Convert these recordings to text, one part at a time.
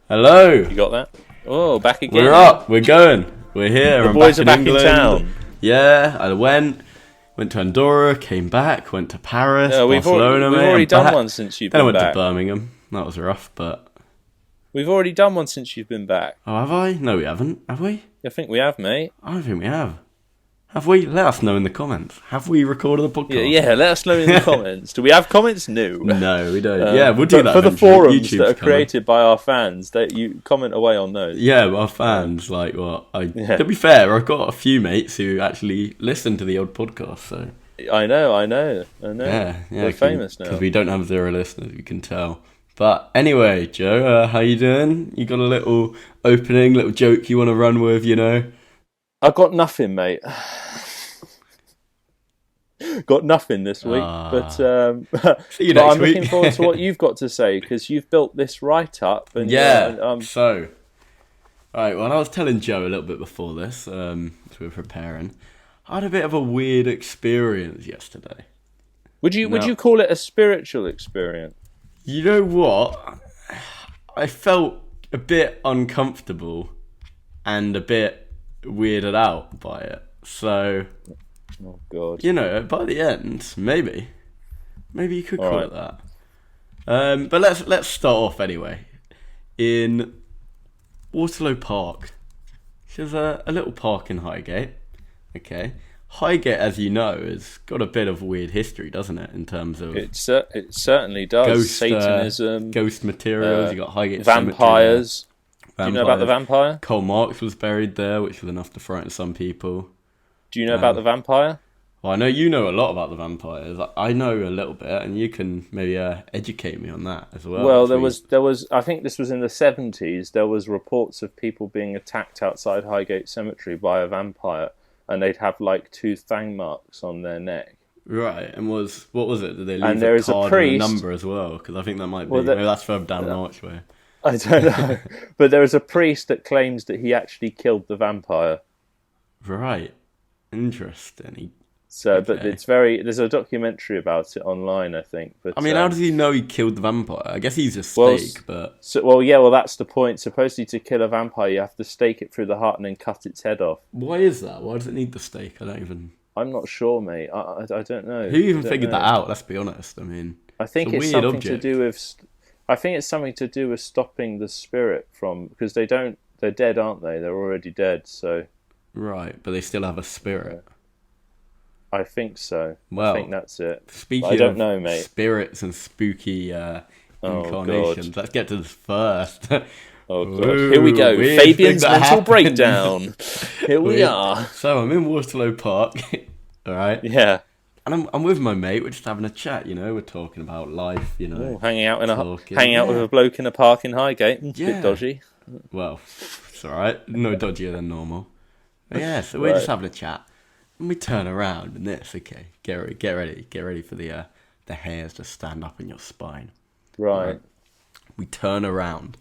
Hello. You got that? Oh, back again. We're up. We're going. We're here. The I'm boys back are back England. in town. Yeah, I went to Andorra, came back, went to Paris, we've Barcelona. we've already done one since you've then been I went back. to Birmingham. That was rough, but We've already done one since you've been back. oh, have I? No, we haven't. Have we? I think we have, mate. I don't think we have. Have we? Let us know in the comments. Have we recorded a podcast? Yeah. Let us know in the comments. Do we have comments? No. No, we don't. Yeah, we'll do that for the eventually. forums YouTube's that are coming. created by our fans. That you comment away on those. Yeah, our fans, like what? To be fair, I've got a few mates who actually listen to the old podcast, so I know. yeah, We're famous now because we don't have 0 listeners. You can tell. But anyway, Joe, how you doing? You got a little opening, little joke you want to run with, you know? I got nothing, mate. Got nothing this week, but See you but next I'm week. looking forward to what you've got to say because you've built this right up. And So, all right. Well, I was telling Joe a little bit before this, as we were preparing. I had a bit of a weird experience yesterday. Would you call it a spiritual experience? You know what? I felt a bit uncomfortable and a bit weirded out by it. So, Oh God! you know, by the end, maybe you could All call right. it that. But let's start off anyway. In Waterloo Park, which is a little park in Highgate. Okay, Highgate, as you know, has got a bit of weird history, doesn't it? In terms of It certainly does. ghost Satanism, ghost materials. You got Highgate vampires. Cemetery. Do you know about the vampire? Karl Marx was buried there, which was enough to frighten some people. Do you know about the vampire? Well, I know you know a lot about the vampires. I know a little bit, and you can maybe educate me on that as well. Well, there was. I think this was in the 70s. There was reports of people being attacked outside Highgate Cemetery by a vampire, and they'd have like 2 fang marks on their neck. Right, and what was it? Did they leave And there a is a card and priest- a number as well? Because I think that might be. Well, Maybe that's further down the archway. I don't know, but there is a priest that claims that he actually killed the vampire. Right, interesting. So, but Okay. it's there's a documentary about it online, I think. But I mean, how does he know he killed the vampire? I guess he's a Well, stake, but well, that's the point. Supposedly, to kill a vampire, you have to stake it through the heart and then cut its head off. why is that? Why does it need the stake? I don't even. I'm not sure, mate. I don't know. Who even I don't figured know. that out? Let's be honest. I mean, I think it's a it's weird something object. to do with. I think it's something to do with stopping the spirit from because they don't. They're dead, aren't they? They're already dead. So right, but they still have a spirit. I think so. Well, I think that's it. Speaking I don't of know, mate. spirits and spooky incarnations, God. let's get to this first. Oh God! Ooh, Here we go. weird Fabian's thing that mental happened. breakdown. Here we Weird. are. So I'm in Waterloo Park, all right, Yeah. and I'm with my mate. We're just having a chat, you know. We're talking about life, you know. Ooh, hanging out Talking, with a bloke in a park in Highgate. Yeah. Bit dodgy. Well, it's all right. No dodgier than normal. But yeah, so we're just Right. having a chat, and we turn around, and this, okay, get ready for the hairs to stand up in your spine. Right. We turn around,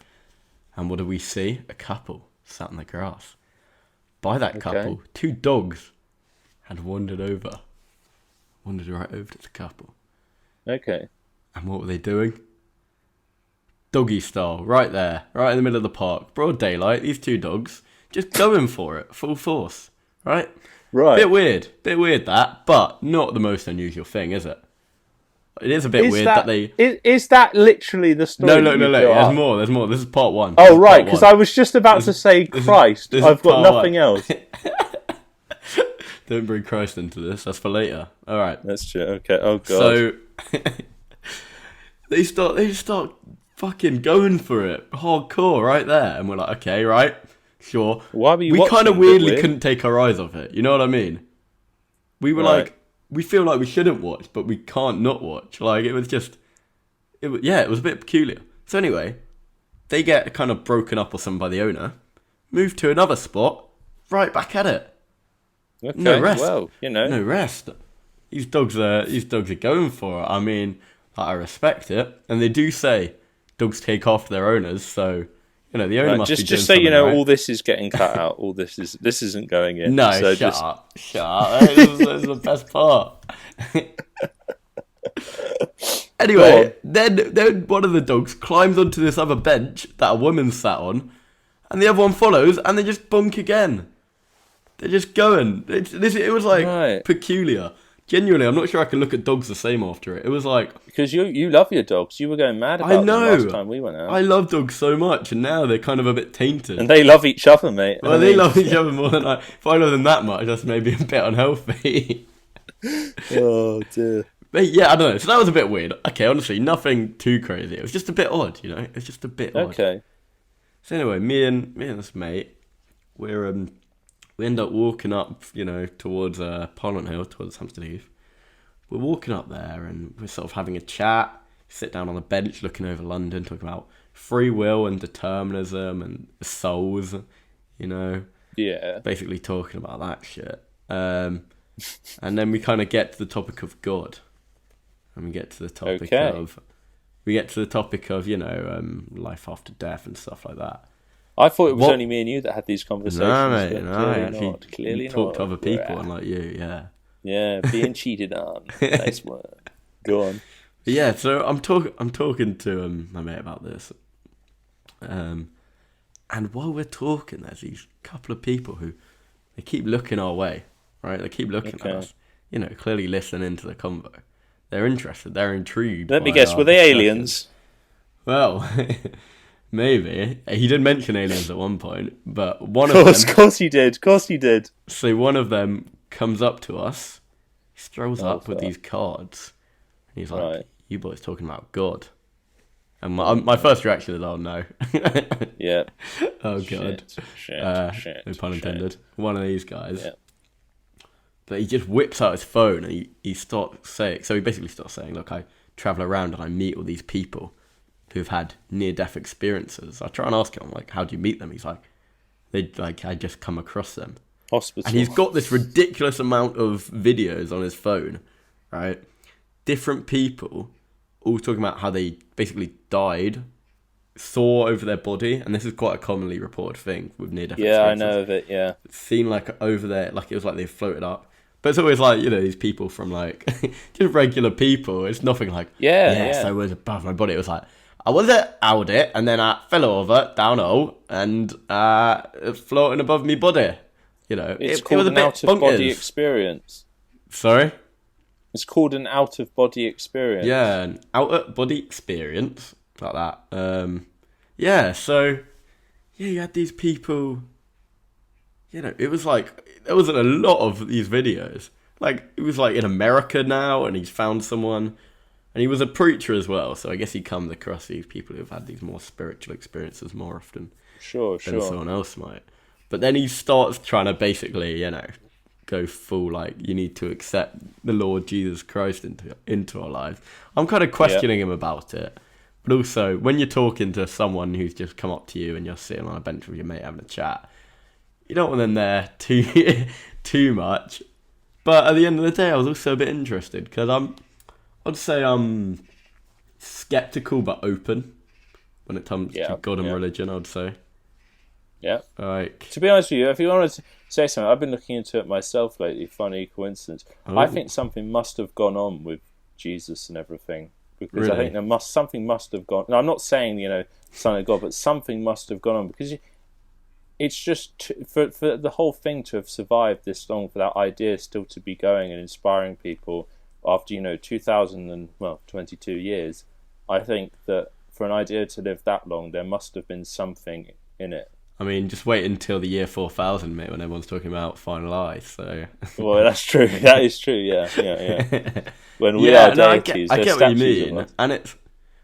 and what do we see? A couple sat on the grass. By that couple, 2 dogs had wandered right over to the couple. Okay. And what were they doing? Doggy style, right there, right in the middle of the park, broad daylight. These 2 dogs just going for it, full force, right? Right. Bit weird that, but not the most unusual thing, is it? It is a bit weird that they. Is that literally the story? No. that you There's got up? more. There's more. This is part 1. Oh right, because I was just about to say Christ. this is I've got part nothing 1. else. Don't bring Christ into this. That's for later. All right. That's true. Okay. Oh God. So they start fucking going for it hardcore right there, and we're like, okay, right, sure. Why were you We watching? kind of A bit weirdly weird. couldn't take our eyes off it. You know what I mean? We were Right. like, we feel like we shouldn't watch, but we can't not watch. Like it was a bit peculiar. So anyway, they get kind of broken up or something by the owner, move to another spot, right back at it. Okay. No rest. Well, you know. No rest. These dogs are going for it. I mean, I respect it, and they do say dogs take after their owners. So you know the owner Right, must be just doing so you something know, right. all this is getting cut out. All this isn't going in. No, so shut up. This is the best part. Anyway, then one of the dogs climbs onto this other bench that a woman sat on, and the other one follows, and they just bonk again. They're just going. It was like peculiar. Genuinely, I'm not sure I can look at dogs the same after it. It was like... Because you love your dogs. You were going mad about them last time we went out. I love dogs so much, and now they're kind of a bit tainted. And they love each other, mate. Well, they love each other more than I... If I love them that much, that's maybe a bit unhealthy. Oh, dear. But yeah, I don't know. So that was a bit weird. Okay, honestly, nothing too crazy. It was just a bit odd, you know? It was just a bit odd. Okay. So anyway, me and this mate, we end up walking up, you know, towards Parliament Hill, towards Hampstead Heath. We're walking up there and we're sort of having a chat, sit down on a bench looking over London, talking about free will and determinism and souls, you know. Yeah. Basically talking about that shit. And then we kind of get to the topic of God. And we get to the topic of, you know, life after death and stuff like that. I thought it was only me and you that had these conversations. No, mate, Clearly talk not. to other people unlike you, yeah. Yeah, being cheated on. Nice word. Go on. But yeah, so I'm talking to my mate about this. And while we're talking, there's these couple of people who they keep looking our way, right? They keep looking at us, you know, clearly listening to the convo. They're interested. They're intrigued. Let me guess. Were they aliens? Well, maybe. He did mention aliens at one point, but one of them... Of course he did. Of course he did. So one of them comes up to us, he strolls up with these cards, and he's like, you boys talking about God. And my first reaction is, oh no. Yeah. Oh God. Shit, no pun intended. One of these guys. Yeah. But he just whips out his phone and he starts saying, so he basically starts saying, look, I travel around and I meet all these people who've had near-death experiences. I try and ask him, like, how do you meet them? He's like, I just come across them. Hospital. And he's got this ridiculous amount of videos on his phone, right? Different people all talking about how they basically died, saw over their body, and this is quite a commonly reported thing with near-death experiences. Yeah, I know of it, yeah. Seen like over there, like it was like they floated up. But it's always like, you know, these people from like, just regular people. It's nothing like, yes, I was above my body. It was like, I was out it, and then I fell over, down and it's floating above me body. You know, it's it called was a an bit out-of-body bonkers. Experience. Sorry? It's called an out-of-body experience. Yeah, an out-of-body experience, like that. Yeah, so, yeah, you had these people, you know, it was like, there wasn't a lot of these videos. Like, it was like in America now, and he's found someone, and he was a preacher as well, so I guess he comes across these people who've had these more spiritual experiences more often than someone else might. But then he starts trying to basically, you know, go full, like, you need to accept the Lord Jesus Christ into our lives. I'm kind of questioning him about it. But also, when you're talking to someone who's just come up to you and you're sitting on a bench with your mate having a chat, you don't want them there too much. But at the end of the day, I was also a bit interested, because I'd say I'm skeptical but open when it comes to God and religion, I'd say. Yeah. Like, to be honest with you, if you wanted to say something, I've been looking into it myself lately. Funny coincidence. I think something must have gone on with Jesus and everything, because I think something must have gone. Now, I'm not saying, you know, Son of God, but something must have gone on, because it's just for the whole thing to have survived this long, for that idea still to be going and inspiring people after, you know, 22 years. I think that for an idea to live that long, there must have been something in it. I mean, just wait until the year 4000, mate, when everyone's talking about final eye, so... Well, that's true. That is true, yeah. When we are deities, I get what you mean. And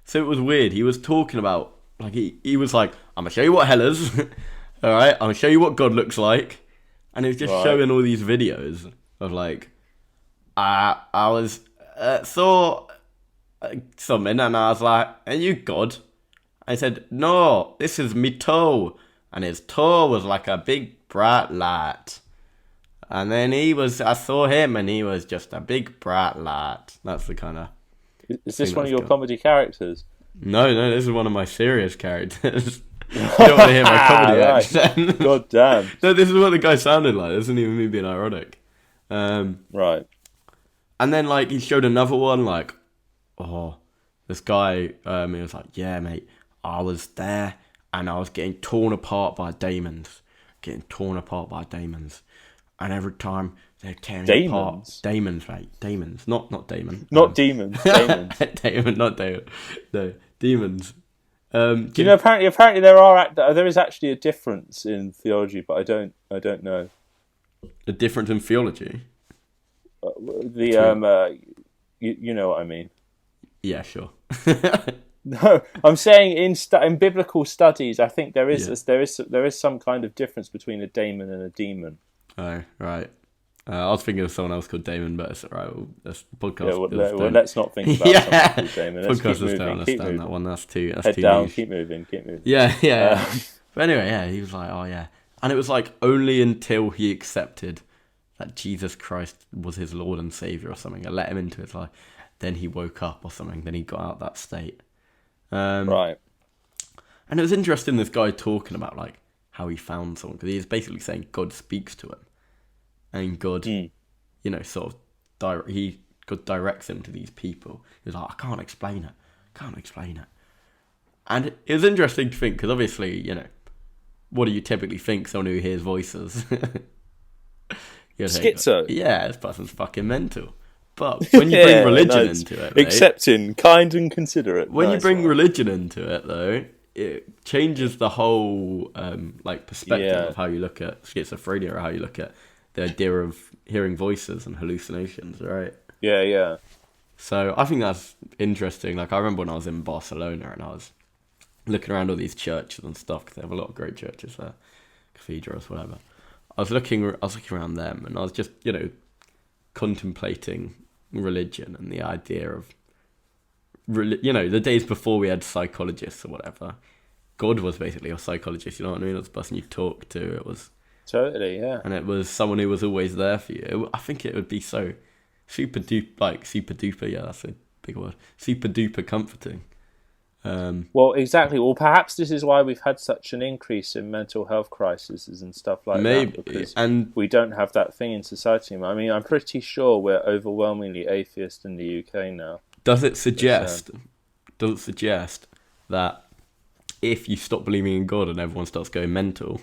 so it was weird. He was talking about, like, he was like, I'm going to show you what hell is, all right? I'm going to show you what God looks like. And he was just showing all these videos of, like, I was, saw something, and I was like, are you God? I said, no, this is me toe. And his toe was like a big bright light. And then I saw him, and he was just a big bright light. That's the kind of... Is this one of your comedy characters? No, this is one of my serious characters. You don't want to hear my comedy accent. God damn. No, this is what the guy sounded like. This isn't even me being ironic. Right. And then, like, he showed another one, like, This guy, he was like, yeah, mate, I was there and I was getting torn apart by demons. And every time they're tearing me apart. Demons, mate. Demons. Not Damon. Not demons. Demons. Damon, not Damon. No, demons. Do you know, apparently there is actually a difference in theology, but I don't know. A difference in theology? You know what I mean. Yeah, sure. No, I'm saying in biblical studies, I think there is some kind of difference between a daemon and a demon. Oh, right. I was thinking of someone else called Damon, but it's alright. That's podcast. Yeah, well, let's not think about someone called Damon. Let's podcast keep moving. Don't understand that one. That's too. Head too down. niche. Keep moving. Yeah. But anyway, yeah, he was like, oh yeah, and it was like only until he accepted that Jesus Christ was his Lord and Savior or something, and let him into his life, then he woke up or something. Then he got out of that state. Right. And it was interesting, this guy talking about like how he found someone, because he was basically saying God speaks to him, and God, sort of God directs him to these people. He was like, I can't explain it. And it was interesting to think, because obviously, what do you typically think someone who hears voices? Schizo. Yeah, this person's fucking mental. But when you bring religion into it, right? Accepting, kind and considerate. When you bring religion into it, though, it changes the whole perspective of how you look at schizophrenia, or how you look at the idea of hearing voices and hallucinations, right? Yeah. So I think that's interesting. Like, I remember when I was in Barcelona and I was looking around all these churches and stuff, because they have a lot of great churches there, cathedrals, whatever. I was looking around them, and I was just, contemplating religion and the idea of, the days before we had psychologists or whatever. God was basically a psychologist, you know what I mean? It was the person you talked to. It was totally, yeah. And it was someone who was always there for you. I think it would be so super duper. Yeah, that's a big word. Super duper comforting. Well, exactly. Well, perhaps this is why we've had such an increase in mental health crises and stuff like that, because we don't have that thing in society anymore. I mean, I'm pretty sure we're overwhelmingly atheist in the UK now. Does it suggest that if you stop believing in God and everyone starts going mental,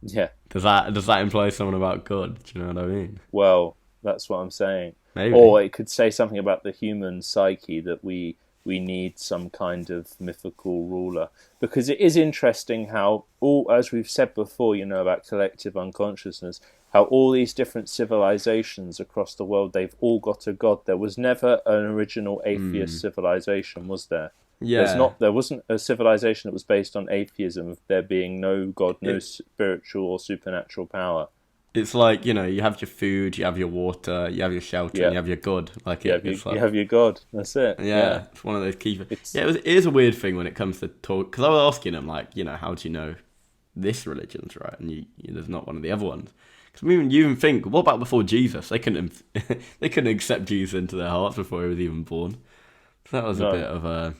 yeah, does that imply something about God? Do you know what I mean? Well, that's what I'm saying. Maybe. Or it could say something about the human psyche, that we need some kind of mythical ruler. Because it is interesting how, as we've said before, about collective unconsciousness, how all these different civilizations across the world, they've all got a god. There was never an original atheist civilization, was there? Yeah. There wasn't a civilization that was based on atheism, of there being no god, no spiritual or supernatural power. It's like, you have your food, you have your water, you have your shelter, and you have your God. You have your God. That's it. Yeah, it's one of those key things. It is a weird thing when it comes to talk, because I was asking him, like, how do you know this religion's right, and there's not one of the other ones. Because you even think, what about before Jesus? They couldn't accept Jesus into their hearts before he was even born. So that was a bit of a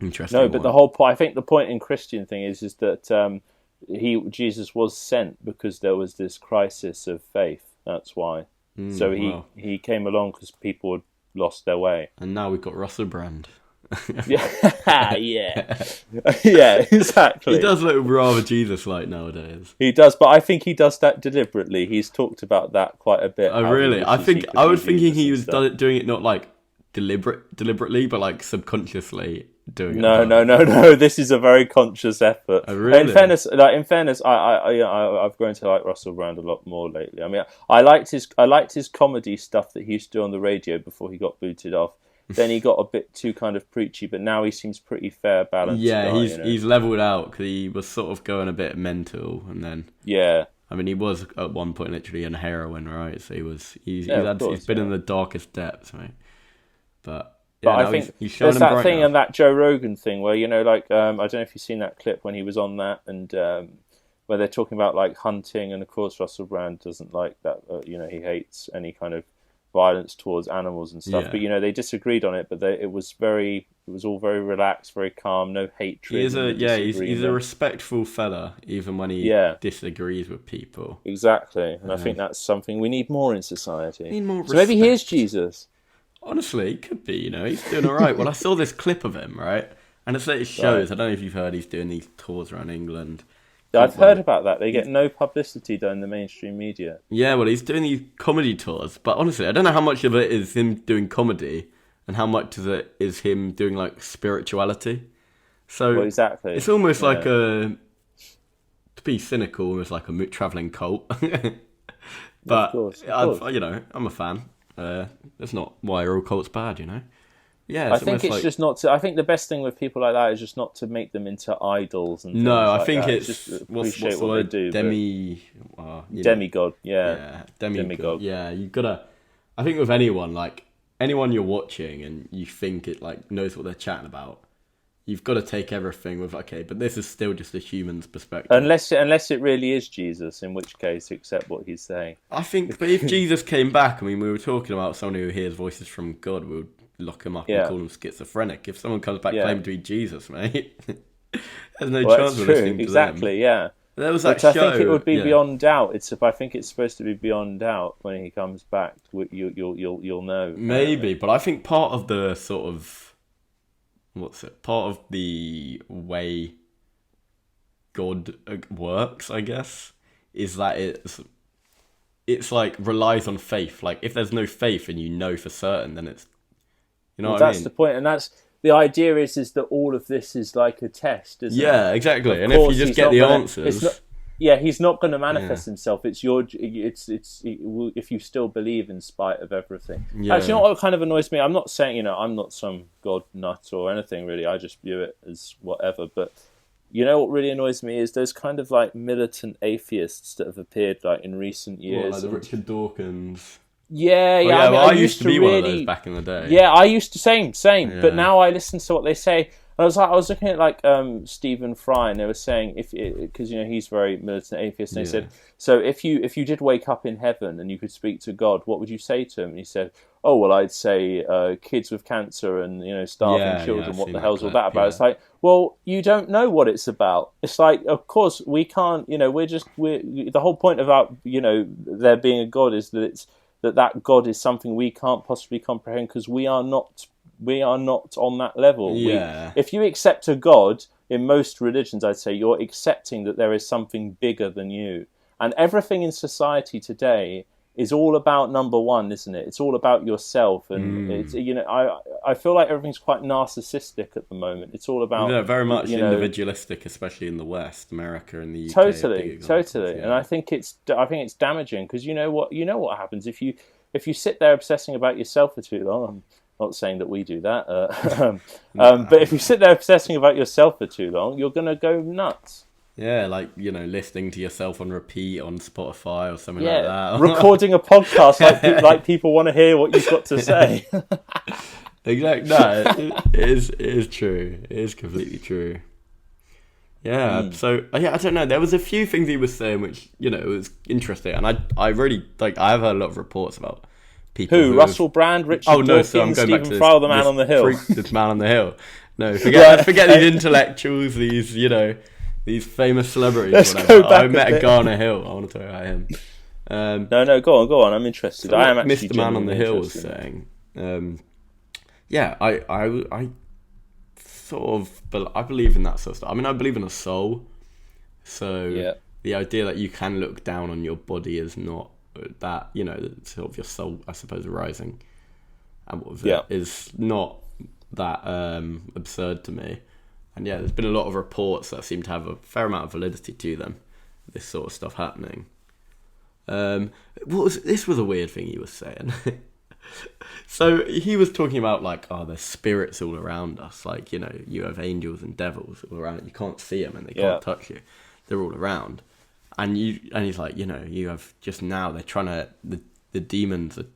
interesting. No, but the whole point, I think the point in Christian thing is that Jesus was sent because there was this crisis of faith. That's why. So he came along because people had lost their way. And now we've got Russell Brand. yeah, exactly. He does look rather Jesus-like nowadays. He does, but I think he does that deliberately. He's talked about that quite a bit. Oh, really? I was thinking he was doing it not like deliberately, but like subconsciously doing it. No. This is a very conscious effort. Oh, really? In fairness, I've grown to like Russell Brand a lot more lately. I mean, I liked his comedy stuff that he used to do on the radio before he got booted off. Then he got a bit too kind of preachy, but now he seems pretty fair, balanced. Yeah, he's leveled out, because he was sort of going a bit mental, and then I mean, he was at one point literally on heroin, right? So he's been in the darkest depths, right? But I think there's that thing and that Joe Rogan thing where, I don't know if you've seen that clip when he was on that, and where they're talking about like hunting, and of course Russell Brand doesn't like that. He hates any kind of violence towards animals and stuff. But they disagreed on it. But it was all very relaxed, very calm, no hatred. He's a respectful fella, even when he disagrees with people. Exactly, and I think that's something we need more in society. Need more so maybe here's Jesus. Honestly, he could be, he's doing all right. Well, I saw this clip of him, right? And it shows, I don't know if you've heard, he's doing these tours around England. I've heard about that. They get no publicity done in the mainstream media. Yeah, well, he's doing these comedy tours. But honestly, I don't know how much of it is him doing comedy and how much of it is him doing, like, spirituality. So well, exactly. It's almost like to be cynical, almost like a travelling cult. But, of course. I'm a fan. That's not why all cults bad, Yeah, I think it's just not to. I think the best thing with people like that is just not to make them into idols and no. I like think that. it's just what's appreciate the word? they do. Demigod. Yeah, demigod. Yeah, you gotta. I think with anyone, like anyone you're watching, and you think it like knows what they're chatting about, you've got to take everything with but this is still just a human's perspective. Unless it really is Jesus, in which case accept what he's saying. I think, but if Jesus came back, we were talking about someone who hears voices from God, we would lock him up and call him schizophrenic. If someone comes back claiming to be Jesus, mate, there's no chance of listening to exactly, them. Yeah. There was that Which show. I think it would be beyond doubt. I think it's supposed to be beyond doubt when he comes back. You'll know. Maybe, but I think part of the sort of part of the way God works, I guess, is that it's like relies on faith. Like if there's no faith and for certain, then it's what I mean? That's the point, and that's the idea is that all of this is like a test, isn't it? Yeah, exactly. And if you just get the answers, he's not going to manifest himself. It's if you still believe in spite of everything. Yeah. Actually, what kind of annoys me? I'm not saying I'm not some god nut or anything really. I just view it as whatever. But what really annoys me is those kind of like militant atheists that have appeared like in recent years. Like the Richard Dawkins. Yeah. I used to be one of those back in the day. Yeah, I used to same. Yeah. But now I listen to what they say. And I was looking at like Stephen Fry, and they were saying because he's very militant atheist, and they said, so if you did wake up in heaven and you could speak to God, what would you say to him? And he said, oh well, I'd say kids with cancer and starving children. What the hell's all that about? Yeah. It's like, well, you don't know what it's about. It's like, of course we can't. We're the whole point about there being a God is that that God is something we can't possibly comprehend because we are not on that level. Yeah. If you accept a God, in most religions, I'd say you're accepting that there is something bigger than you. And everything in society today is all about number one, isn't it? It's all about yourself. And it's, I feel like everything's quite narcissistic at the moment. It's all about very much individualistic, especially in the West, America and the UK. Totally. Yeah. And I think it's damaging because you know what happens if you sit there obsessing about yourself for too long. I'm not saying that we do that, but if you sit there obsessing about yourself for too long, you're going to go nuts. Yeah, like, listening to yourself on repeat on Spotify or something like that. Recording a podcast like people want to hear what you've got to say. Exactly. No, it is true. It is completely true. Yeah, so, I don't know. There was a few things he was saying which, was interesting. And I really, I have heard a lot of reports about people who Russell Brand, Richard Dawkins, Stephen Fry, the man on the hill. This man on the hill. No, forget these intellectuals, these famous celebrities. I met Garner Hill. I want to talk about him. No, go on. I'm interested. So I am actually Mr. Man on the Hill was saying. I sort of, but I believe in that sort of stuff. I mean, I believe in a soul. So the idea that you can look down on your body is not that, sort of your soul, I suppose, rising and what is not that absurd to me. And there's been a lot of reports that seem to have a fair amount of validity to them, this sort of stuff happening. This was a weird thing he was saying. So he was talking about there's spirits all around us, you have angels and devils all around. You can't see them and they can't touch you. They're all around. And he's like, you have just now, they're trying to, the demons are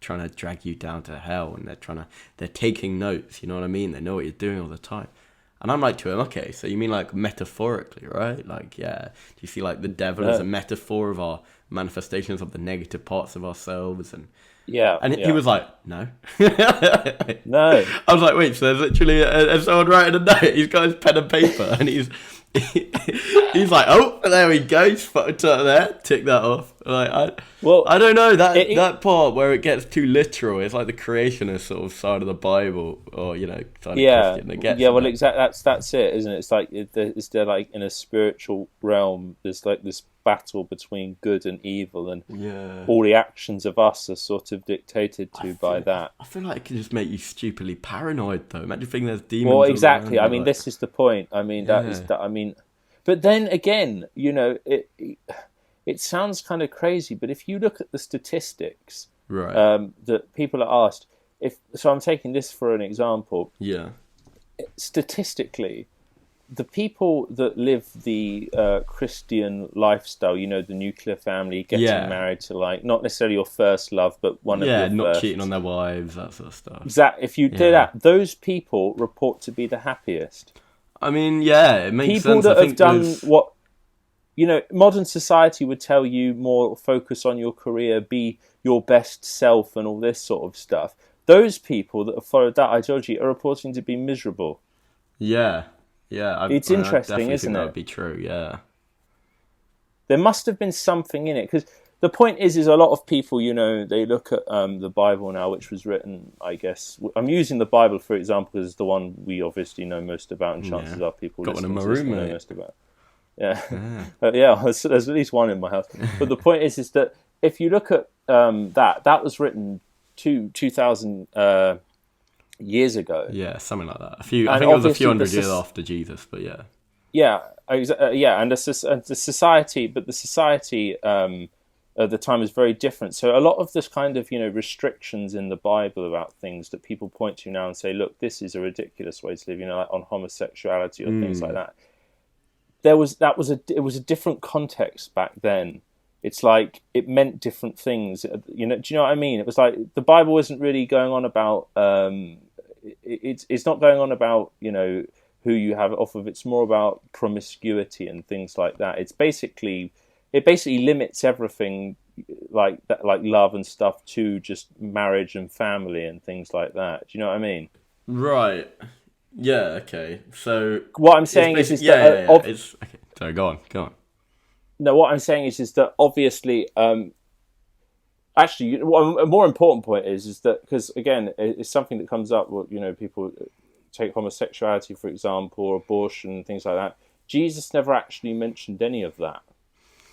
trying to drag you down to hell, and they're taking notes, you know what I mean? They know what you're doing all the time. And I'm like to him, okay, so you mean metaphorically, right? Do you see the devil as a metaphor of our manifestations of the negative parts of ourselves? And he was like, no. No. I was like, wait, so there's literally someone writing a note. He's got his pen and paper, and he's He's like, oh, there we go. Just put it there. Tick that off. Like, Well, I don't know that part where it gets too literal. It's like the creationist sort of side of the Bible, or side of Christian that gets. Yeah, well, exactly. That's it, isn't it? It's like it's there, like in a spiritual realm. There's like this battle between good and evil, and all the actions of us are sort of dictated to by that. I feel like it can just make you stupidly paranoid, though. Imagine thinking there's demons. Well, exactly. Around, I mean, this is the point. I mean, that is that. I mean, but then again, it sounds kind of crazy, but if you look at the statistics, right, that people are asked, so I'm taking this for an example. Yeah. Statistically, the people that live the Christian lifestyle, the nuclear family, getting married to not necessarily your first love, but one of your not first. cheating on their wives, that sort of stuff. Exactly. If you do that, those people report to be the happiest. I mean, it makes people sense. People that have done what modern society would tell you more focus on your career, be your best self, and all this sort of stuff. Those people that have followed that ideology are reporting to be miserable. Yeah. It's interesting, isn't it? That would be true. Yeah. There must have been something in it, because the point is a lot of people, they look at the Bible now, which was written, I guess. I'm using the Bible for example because it's the one we obviously know most about, and chances are people got one in my listening to room, this mate. know most about. Yeah, there's at least one in my house. But the point is that if you look at that was written 2,000 years ago. Yeah, something like that. I think it was a few hundred years after Jesus, but yeah. Yeah, and the society, but the society at the time is very different. So a lot of this kind of restrictions in the Bible about things that people point to now and say, look, this is a ridiculous way to live, like on homosexuality or things like that. It was a different context back then. It's like it meant different things. Do you know what I mean? It was like the Bible isn't really going on about. It's not going on about who you have it off of. It's more about promiscuity and things like that. It basically limits everything like that, like love and stuff, to just marriage and family and things like that. Do you know what I mean? Right. Yeah. Okay. So what I'm saying is that okay. So go on. No, what I'm saying is that obviously, actually, a more important point is that, because again, it's something that comes up. People take homosexuality, for example, or abortion and things like that. Jesus never actually mentioned any of that.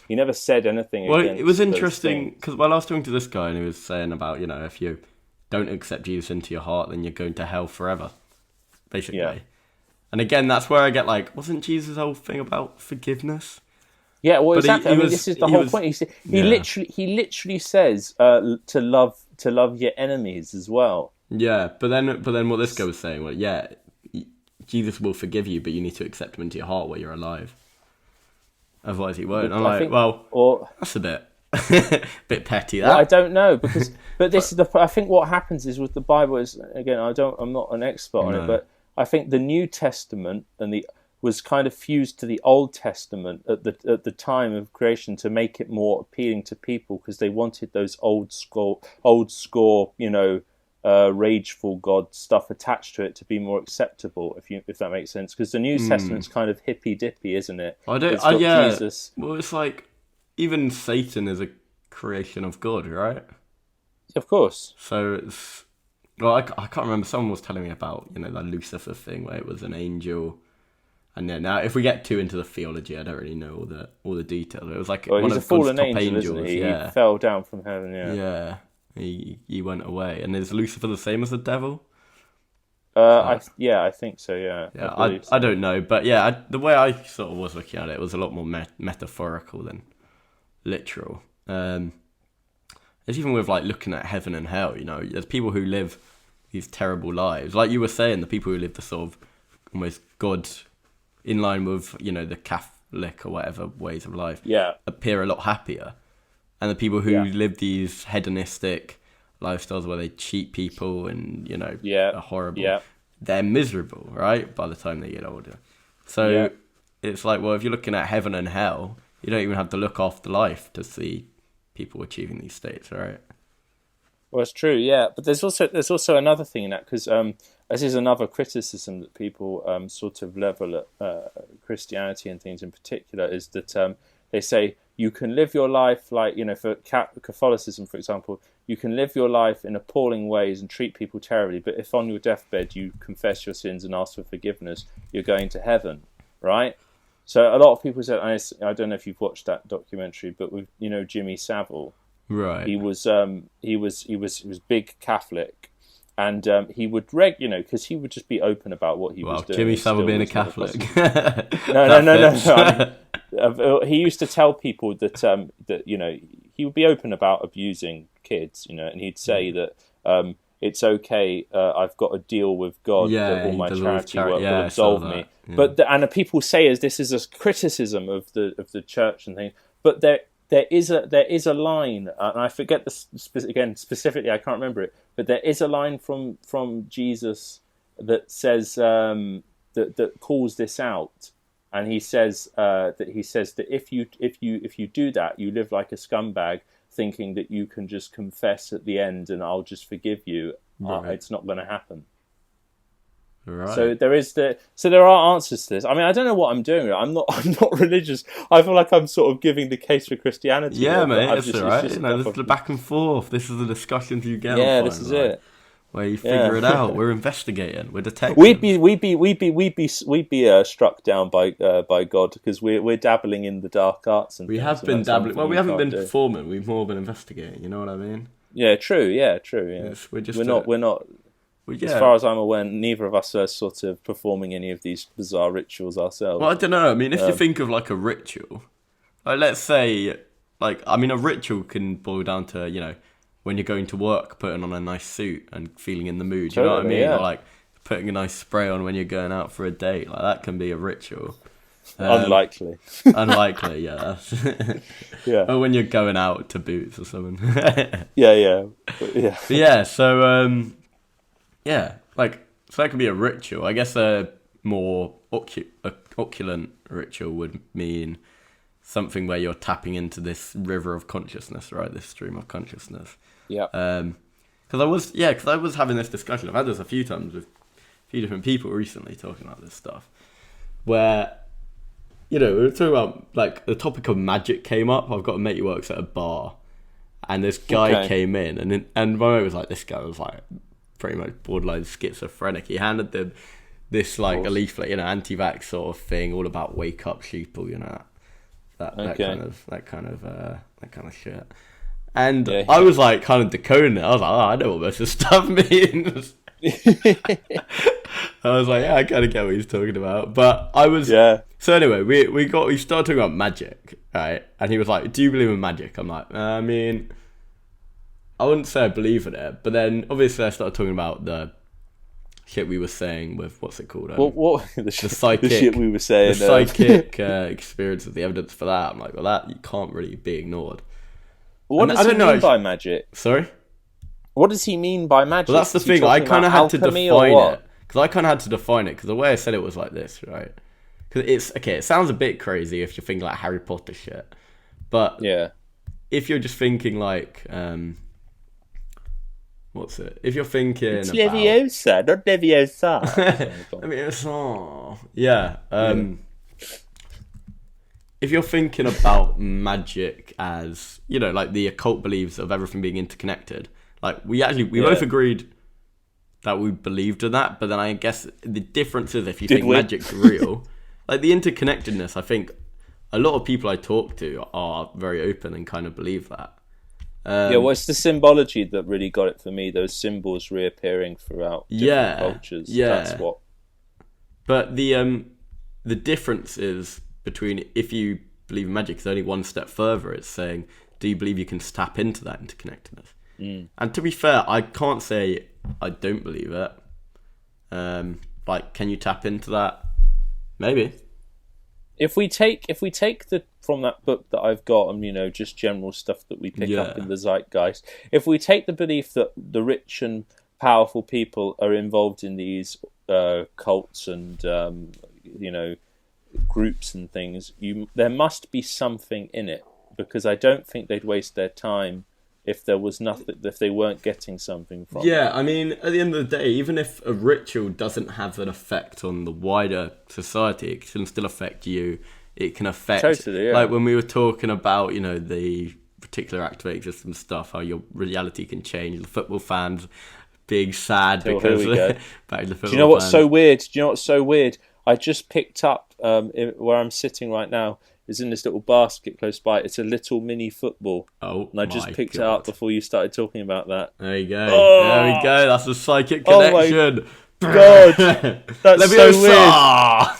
He never said anything. Well, it was interesting because I was talking to this guy and he was saying about if you don't accept Jesus into your heart, then you're going to hell forever, basically. Yeah. And again, that's where I get wasn't Jesus' whole thing about forgiveness? Yeah, well, exactly. This is the whole point. He literally says to love your enemies as well. Yeah, but then what this guy was saying, Jesus will forgive you, but you need to accept him into your heart while you're alive. Otherwise, he won't. That's a bit petty. That I don't know but this is I think what happens is with the Bible is, again, I'm not an expert on it, but I think the New Testament was kind of fused to the Old Testament at the time of creation to make it more appealing to people, because they wanted those old score, rageful God stuff attached to it to be more acceptable, if that makes sense. Because the New Testament's kind of hippy dippy, isn't it? Jesus. Well, it's like even Satan is a creation of God, right? Of course. So it's I can't remember. Someone was telling me about that Lucifer thing where it was an angel. And then now, if we get too into the theology, I don't really know all the details. It was like one of God's top angels. Isn't he? Yeah. He fell down from heaven. Yeah. Yeah. He went away. And is Lucifer the same as the devil? I think so. Yeah. Yeah. I don't know, but the way I sort of was looking at it was a lot more metaphorical than literal. It's even with looking at heaven and hell. There's people who live these terrible lives, like you were saying. The people who live the sort of almost God. In line with, the Catholic or whatever ways of life, appear a lot happier. And the people who live these hedonistic lifestyles where they cheat people and, are horrible, they're miserable, right? By the time they get older. So it's like, well, if you're looking at heaven and hell, you don't even have to look after life to see people achieving these states, right? Well, it's true, yeah. But there's also another thing in that, because this is another criticism that people sort of level at Christianity and things in particular, is that they say you can live your life like, for Catholicism, for example, you can live your life in appalling ways and treat people terribly, but if on your deathbed you confess your sins and ask for forgiveness, you're going to heaven, right? So a lot of people said, I don't know if you've watched that documentary, but with Jimmy Savile, Right. he was big Catholic, and he would because he would just be open about what he was doing. Jimmy Savile being a Catholic. No. He used to tell people that he would be open about abusing kids, and he'd say that it's okay. I've got a deal with God that all my charity work will absolve me. Yeah. But and people say as this is a criticism of the church and things. But there is a line, and I forget again specifically. I can't remember it. But there is a line from Jesus that says that calls this out. And he says that if you do that, you live like a scumbag, thinking that you can just confess at the end and I'll just forgive you. Right. It's not going to happen. Right. So there are answers to this. I mean, I don't know what I'm doing. I'm not religious. I feel like I'm sort of giving the case for Christianity. Yeah, mate, that's all right. This is the back and forth. This is the discussions you get. Yeah, this is it. Where you figure it out. We're investigating. We're detectives. We'd be struck down by God, because we're dabbling in the dark arts and we things, have been dabbling. Well, we haven't been do. performing. We've more been investigating. You know what I mean? Yeah, true. Yeah, true. Yeah, we're not. As far as I'm aware, neither of us are sort of performing any of these bizarre rituals ourselves. Well, I don't know. I mean, if you think of like a ritual, like let's say, a ritual can boil down to when you're going to work, putting on a nice suit and feeling in the mood. You know what I mean? Yeah. Or like putting a nice spray on when you're going out for a date. Like that can be a ritual. Unlikely. Unlikely, yeah. Yeah. Or when you're going out to Boots or something. Yeah. But yeah, so so that could be a ritual. I guess a more opulent ritual would mean something where you're tapping into this river of consciousness, right? This stream of consciousness. Yeah. Because I was having this discussion. I've had this a few times with a few different people recently talking about this stuff, where we were talking about like the topic of magic came up. I've got a mate who works at a bar, and this guy came in, and my mate was like, this guy was like pretty much borderline schizophrenic. He handed them this like a leaflet, anti-vax sort of thing, all about wake up sheeple, that kind of shit. And I was like kind of decoding it. I was like, I know what most of this stuff means. I was like, I kind of get what he's talking about. But I was So anyway, we started talking about magic, right? And he was like, "Do you believe in magic?" I'm like, I mean, I wouldn't say I believe in it, but then obviously I started talking about the shit we were saying with what's it called? The psychic, the shit we were saying, the psychic experiences, the evidence for that. I'm like, well, that you can't really be ignored. What does he mean by magic? Sorry? What does he mean by magic? Well, that's the thing. I kind of had to define it. Because I kind of had to define it. Because the way I said it was like this, right? Because it sounds a bit crazy if you're thinking like Harry Potter shit. But if you're just thinking like, what's it? If you're thinking it's Leviosa, not Leviosa. I mean, it's if you're thinking about magic as, like the occult beliefs of everything being interconnected, like we both agreed that we believed in that, but then I guess the difference is if you think magic's real, like the interconnectedness, I think a lot of people I talk to are very open and kind of believe that. It's the symbology that really got it for me, those symbols reappearing throughout different cultures. That's what. But the difference is between if you believe in magic, it's only one step further. It's saying, do you believe you can tap into that interconnectedness? And to be fair, I can't say I don't believe it. Can you tap into that? Maybe. If we take from that book that I've got, and just general stuff that we pick up in the zeitgeist, if we take the belief that the rich and powerful people are involved in these cults and groups and things, there must be something in it, because I don't think they'd waste their time if there was nothing, if they weren't getting something from it. Yeah, I mean, at the end of the day, even if a ritual doesn't have an effect on the wider society, it can still affect you. It can affect, Totally, yeah. like when we were talking about, the particular activating system stuff, how your reality can change. The football fans being sad because back to the football. Do you know what's so weird? I just picked up where I'm sitting right now is in this little basket close by. It's a little mini football. Oh, and I just picked it up before you started talking about that. There you go. Oh! There we go. That's a psychic connection. Oh my God, that's so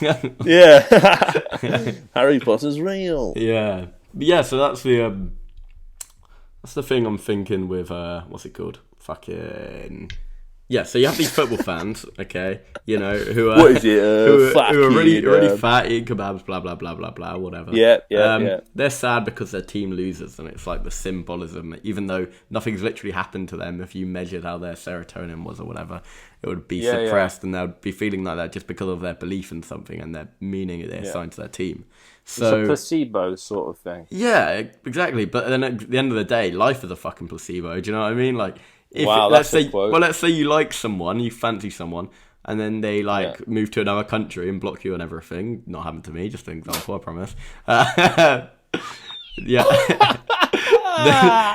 weird. Yeah, Harry Potter's real. Yeah, yeah. So that's the thing I'm thinking with what's it called? Fucking. Yeah, so you have these football fans, okay, who are what is it? who are really fat, eating kebabs, blah blah blah blah blah, whatever. Yeah. They're sad because their team loses, and it's like the symbolism. Even though nothing's literally happened to them, if you measured how their serotonin was or whatever, it would be suppressed, and they would be feeling like that just because of their belief in something and their meaning they assigned to their team. So it's a placebo sort of thing. Yeah, exactly. But then at the end of the day, life is a fucking placebo. Do you know what I mean? Like. Let's say you like someone, you fancy someone, and then they move to another country and block you and everything. Not happened to me, just an example, I promise.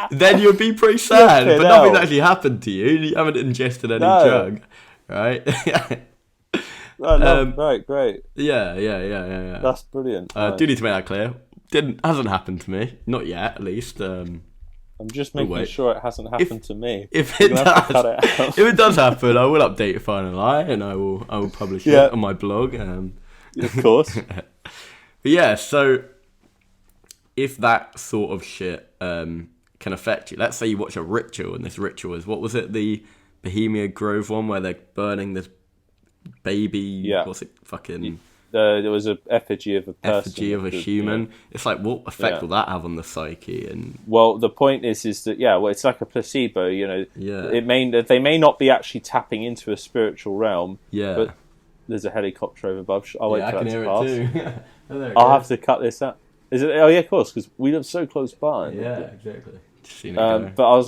then you'd be pretty sad, but nothing's actually happened to you. You haven't ingested any drug, right? Right, great. Yeah. That's brilliant. Do need to make that clear. Hasn't happened to me, not yet, at least. I'm just making sure it hasn't happened to me. If it does happen, I will update If I Don't Lie, and I will publish it on my blog. Of course. But yeah, so if that sort of shit can affect you, let's say you watch a ritual, and this ritual is, what was it, the Bohemia Grove one, where they're burning this baby, what's it, fucking... there was an effigy of a person. Effigy of a human. Yeah. It's like, what effect will that have on the psyche? And well, the point is that it's like a placebo. They may not be actually tapping into a spiritual realm. Yeah. But there's a helicopter over above. I'll wait for that to pass. It too. I'll have to cut this out. Is it? Oh yeah, of course, because we live so close by. Yeah, exactly. But I was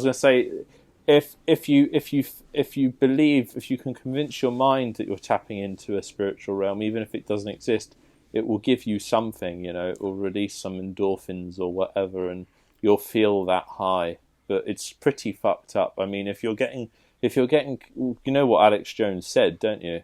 gonna say, if you believe, if you can convince your mind that you're tapping into a spiritual realm, even if it doesn't exist, it will give you something, it will release some endorphins or whatever, and you'll feel that high. But it's pretty fucked up. I mean, if you're getting, you know what Alex Jones said, don't you?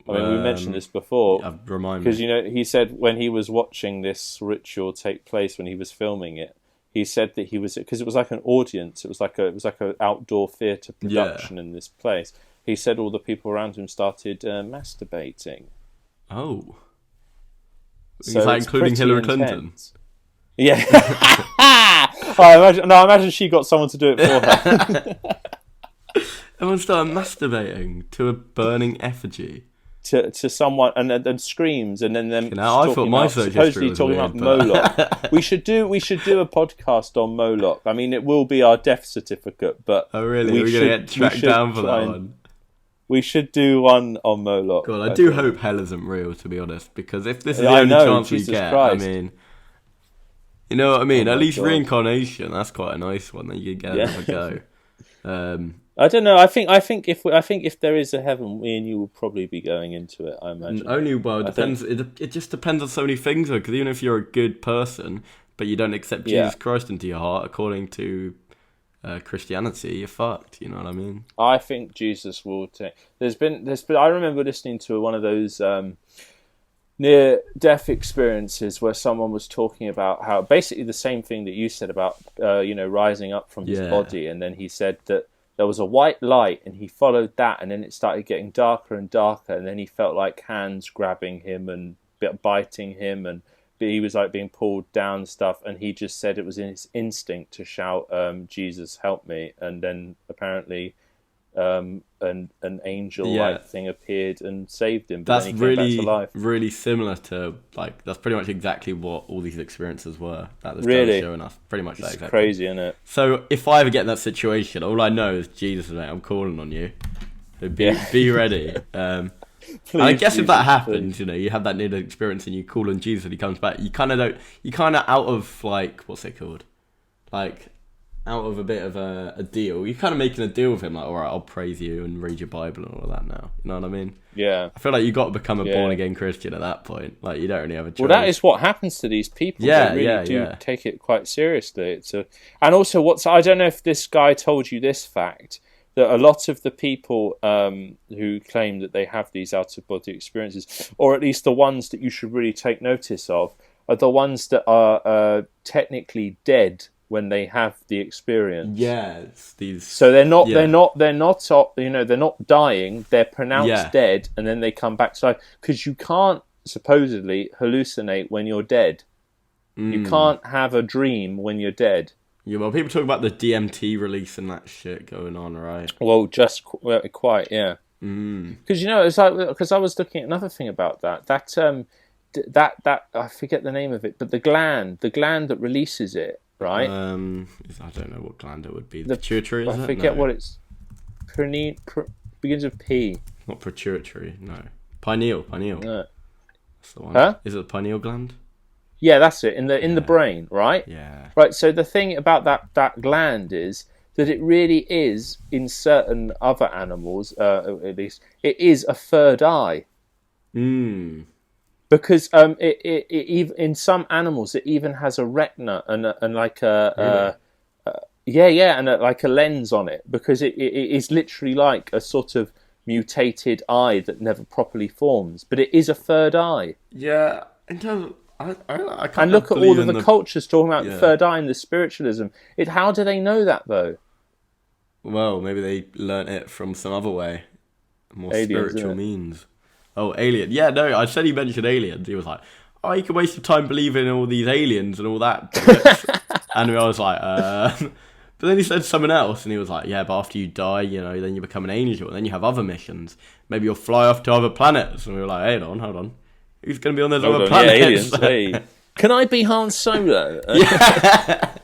I mean, we mentioned this before. Remind me. Because, he said when he was watching this ritual take place, when he was filming it, he said that he was, because it was like an audience. It was like an outdoor theatre production in this place. He said all the people around him started masturbating. Oh, so is that including Hillary Clinton? Yeah. I imagine she got someone to do it for her. Everyone started masturbating to a burning effigy. To someone and screams, and then them. I thought my supposedly talking about Moloch. We should do a podcast on Moloch. I mean, it will be our death certificate, but oh really? We're gonna get tracked down for that one. We should do one on Moloch. God, I do hope hell isn't real, to be honest, because if this is the only chance we get, Christ. I mean, you know what I mean? At least reincarnation, that's quite a nice one that you get another go. I don't know. I think if there is a heaven, me and you will probably be going into it. I imagine. It depends. It just depends on so many things, though. Because even if you're a good person, but you don't accept Jesus Christ into your heart, according to Christianity, you're fucked. You know what I mean? I think Jesus will take. There's been. I remember listening to one of those near-death experiences where someone was talking about how basically the same thing that you said about rising up from his body, and then he said that there was a white light, and he followed that, and then it started getting darker and darker, and then he felt like hands grabbing him and biting him, and he was like being pulled down and stuff, and he just said it was in his instinct to shout, Jesus, help me, and then apparently an angel-like thing appeared and saved him, but that's then he came back to life. Really similar to, like, that's pretty much exactly what all these experiences were that this really guy was showing us. Pretty much that exactly. Crazy, isn't it? So if I ever get in that situation, all I know is, Jesus, mate, I'm calling on you. So be ready. I guess if that happens, you have that near experience and you call on Jesus and he comes back, you kind of out of, like, what's it called? Like, out of a bit of a deal. You're kind of making a deal with him, like, all right, I'll praise you and read your Bible and all that now. You know what I mean? Yeah. I feel like you got to become a born-again Christian at that point. Like, you don't really have a choice. Well, that is what happens to these people. Yeah, they really do yeah. take it quite seriously. And also, I don't know if this guy told you this fact, that a lot of the people who claim that they have these out-of-body experiences, or at least the ones that you should really take notice of, are the ones that are technically dead when they have the experience. Yes, these. So they're not, they're not dying. They're pronounced dead, and then they come back to life, because you can't supposedly hallucinate when you're dead. You can't have a dream when you're dead. Yeah, well, people talk about the DMT release and that shit going on, right? Well, quite, yeah. Because it's like, because I was looking at another thing about that that I forget the name of it, but the gland that releases it. Right. I don't know what gland it would be. The pituitary, is it? I forget what it's. Begins with P. Not pituitary, no. Pineal. No. That's the one. Huh? Is it the pineal gland? Yeah, that's it. In the brain, right? Yeah. Right. So the thing about that gland is that it really is, in certain other animals, at least, it is a third eye. Because it even in some animals it even has a retina and like a like a lens on it, because it is literally like a sort of mutated eye that never properly forms, but it is a third eye. Yeah, in terms of, I can't. And look at all of the cultures talking about the third eye and the spiritualism. How do they know that though? Well, maybe they learnt it from some other way, more Aliens, spiritual means. Oh, alien. Yeah, no, I said he mentioned aliens. He was like, oh, you can waste your time believing in all these aliens and all that. And I was like, But then he said something else, and he was like, yeah, but after you die, then you become an angel, and then you have other missions. Maybe you'll fly off to other planets. And we were like, hey, hold on. Who's going to be on those other planets? Yeah, aliens, hey. Can I be Han Solo? Yeah.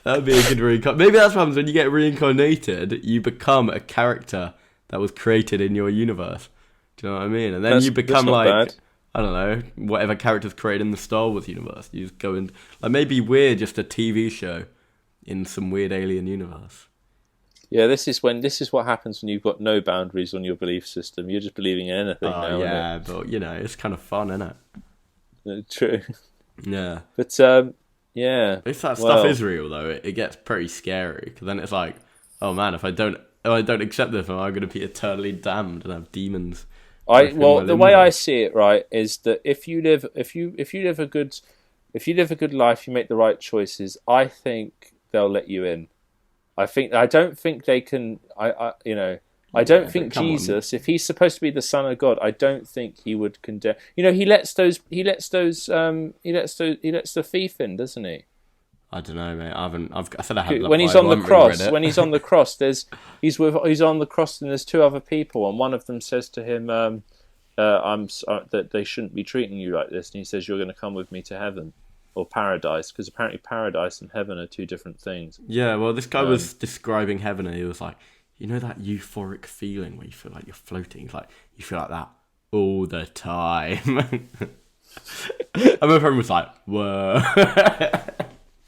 That would be a good reincarnation. Maybe that's what happens when you get reincarnated. You become a character that was created in your universe. Do you know what I mean? And then you become like, bad. I don't know, whatever character's created in the Star Wars universe. You just go and, like, maybe we're just a TV show in some weird alien universe. Yeah, this is what happens when you've got no boundaries on your belief system. You're just believing in anything now. Yeah, but it's kind of fun, isn't it? True. Yeah. But yeah. If that stuff is real, though, it gets pretty scary, because then it's like, oh man, if I don't accept this, am I going to be eternally damned and have demons? The way I see it, right, is that if you live a good life, you make the right choices, I think they'll let you in. I don't think they can. I don't think Jesus, if he's supposed to be the Son of God, I don't think he would condemn. He lets the thief in, doesn't he? I don't know, mate. I said I had. When he's on the cross, he's on the cross, and there's two other people, and one of them says to him, that they shouldn't be treating you like this, and he says, you're going to come with me to heaven or paradise, because apparently paradise and heaven are two different things. Yeah, well, this guy was describing heaven, and he was like, that euphoric feeling where you feel like you're floating. It's like you feel like that all the time. And my friend was like, whoa.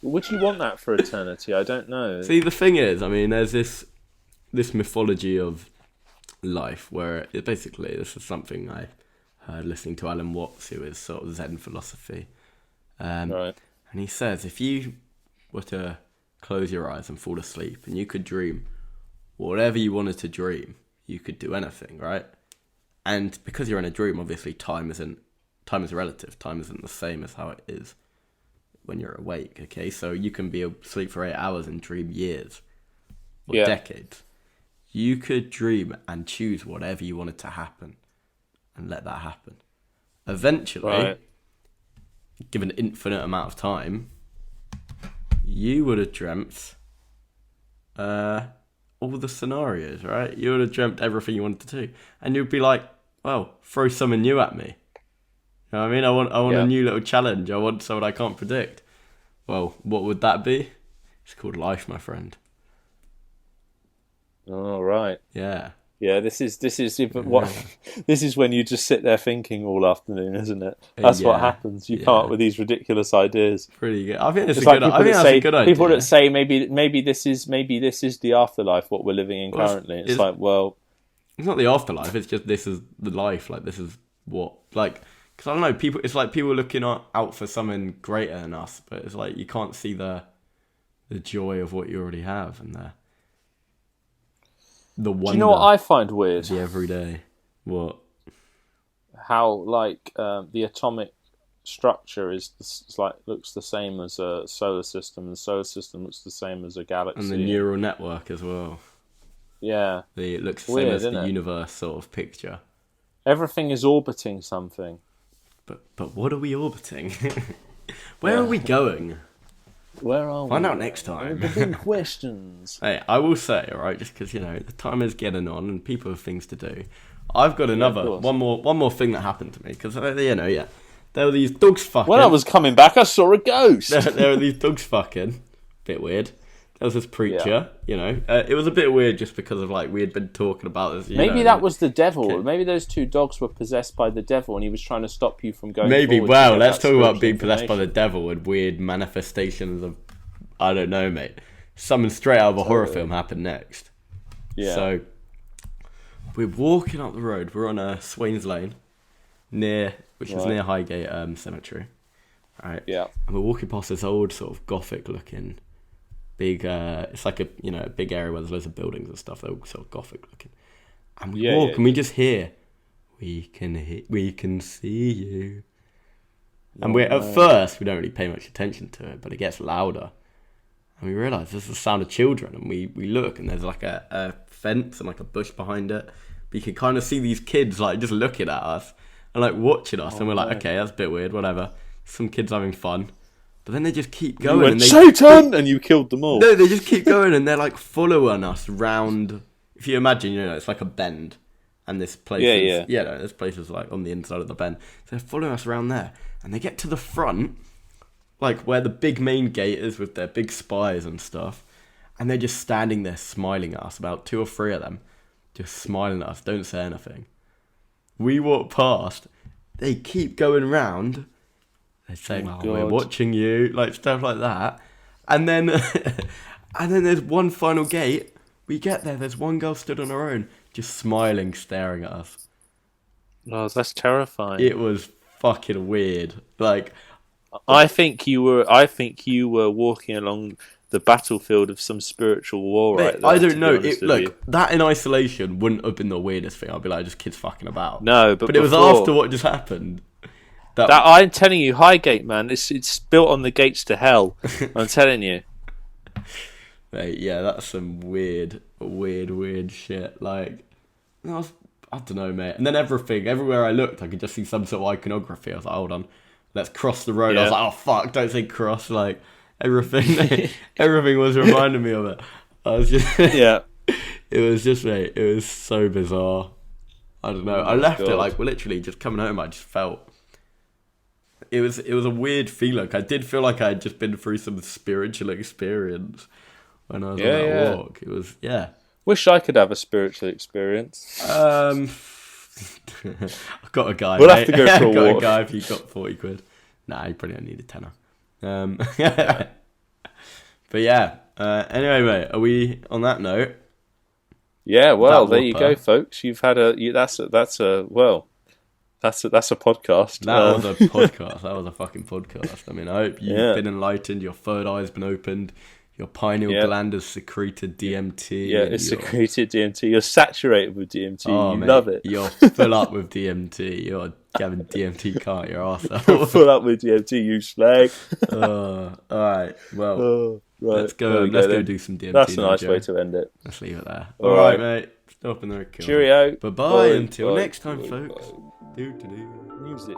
Would you want that for eternity? I don't know. See, the thing is, there's this mythology of life where this is something I heard listening to Alan Watts, who is sort of Zen philosophy. Right. And he says, if you were to close your eyes and fall asleep, and you could dream whatever you wanted to dream, you could do anything, right? And because you're in a dream, obviously time is relative. Time isn't the same as how it is when you're awake, okay? So you can be asleep for 8 hours and dream years or decades. You could dream and choose whatever you wanted to happen and let that happen. Eventually, given an infinite amount of time, you would have dreamt all the scenarios, right? You would have dreamt everything you wanted to do. And you'd be like, well, throw something new at me. You know what I mean? I want a new little challenge. I want something I can't predict. Well, what would that be? It's called life, my friend. Oh, right. Yeah. Yeah, this is what this is when you just sit there thinking all afternoon, isn't it? That's what happens. You come up with these ridiculous ideas. Pretty good. I think it's like a good idea. People that say maybe this is the afterlife, what we're living in currently. It's like, well, it's not the afterlife. It's just this is the life. Like this is what like because I don't know. People. It's like people looking out for something greater than us, but it's like you can't see the joy of what you already have and the wonder. Do you know what I find weird? The everyday. What? How like the atomic structure looks the same as a solar system, and the solar system looks the same as a galaxy, and the neural network as well. Yeah, it looks the same as the universe sort of picture. Everything is orbiting something. But what are we orbiting? Where are we going? Where are we? Find out next time. The big questions. Hey, I will say, all right, just because the time is getting on and people have things to do. I've got one more thing that happened to me because there were these dogs fucking. When I was coming back, I saw a ghost. There were these dogs fucking. Bit weird. There was this preacher. It was a bit weird just because of we had been talking about this. Maybe that was the devil. Okay. Maybe those two dogs were possessed by the devil, and he was trying to stop you from going. Maybe. Well, let's talk about being possessed by the devil and weird manifestations of. I don't know, mate. Something straight out of a horror film happened next. Yeah. So we're walking up the road. We're on Swains Lane, which is near Highgate Cemetery. All right. Yeah. And we're walking past this old sort of Gothic-looking. Big, it's like a big area where there's loads of buildings and stuff. They're all sort of Gothic looking, and we walk and we just hear, we can see you, and at first we don't really pay much attention to it, but it gets louder, and we realise this is the sound of children, and we look and there's like a fence and like a bush behind it, but you can kind of see these kids just looking at us and watching us, and we're like, okay, that's a bit weird, whatever. Some kids having fun. But then they just keep going. You went, Satan! And you killed them all. No, they just keep going and they're following us round. If you imagine, it's like a bend. And this place this place is on the inside of the bend. So they're following us around there. And they get to the front, where the big main gate is with their big spires and stuff. And they're just standing there smiling at us, about 2 or 3 of them. Just smiling at us, don't say anything. We walk past, they keep going round. They're saying, we're watching you, stuff like that. And then there's one final gate. We get there, there's one girl stood on her own, just smiling, staring at us. Oh, that's terrifying. It was fucking weird. I think you were walking along the battlefield of some spiritual war right there. I don't know. That in isolation wouldn't have been the weirdest thing. I'd be just kids fucking about. No, but it was after what just happened. That I'm telling you, Highgate, man, it's built on the gates to hell. I'm telling you. Mate, yeah, that's some weird shit. I don't know, mate. And then everywhere I looked, I could just see some sort of iconography. I was like, hold on, let's cross the road. Yeah. I was like, oh fuck, don't say cross. Everything was reminding me of it. I was just, yeah. It was just, mate, it was so bizarre. I don't know. I left it we're literally just coming home. I just felt. It was a weird feeling. I did feel like I had just been through some spiritual experience when I was on that walk. It was, Wish I could have a spiritual experience. I've got a guy. We'll have to go for a walk. Got a guy if you got 40 quid. Nah, you probably don't need a tenner. But yeah. Anyway, mate, are we on that note? Yeah. Well, there you go, folks. You've had that's a podcast. That was a podcast. That was a fucking podcast. I mean, I hope you've been enlightened. Your third eye's been opened. Your pineal gland has secreted DMT. Yeah, it's secreted DMT. You're saturated with DMT. You mate, love it. You're full up with DMT. You're having DMT cart your arsehole. You're full up with DMT, you slag. All right. Well, right. Let's go do some DMT. That's a nice way to end it. Let's leave it there. All right, mate. Stop in the record. Cheerio. Bye-bye. Until next time, folks. Music.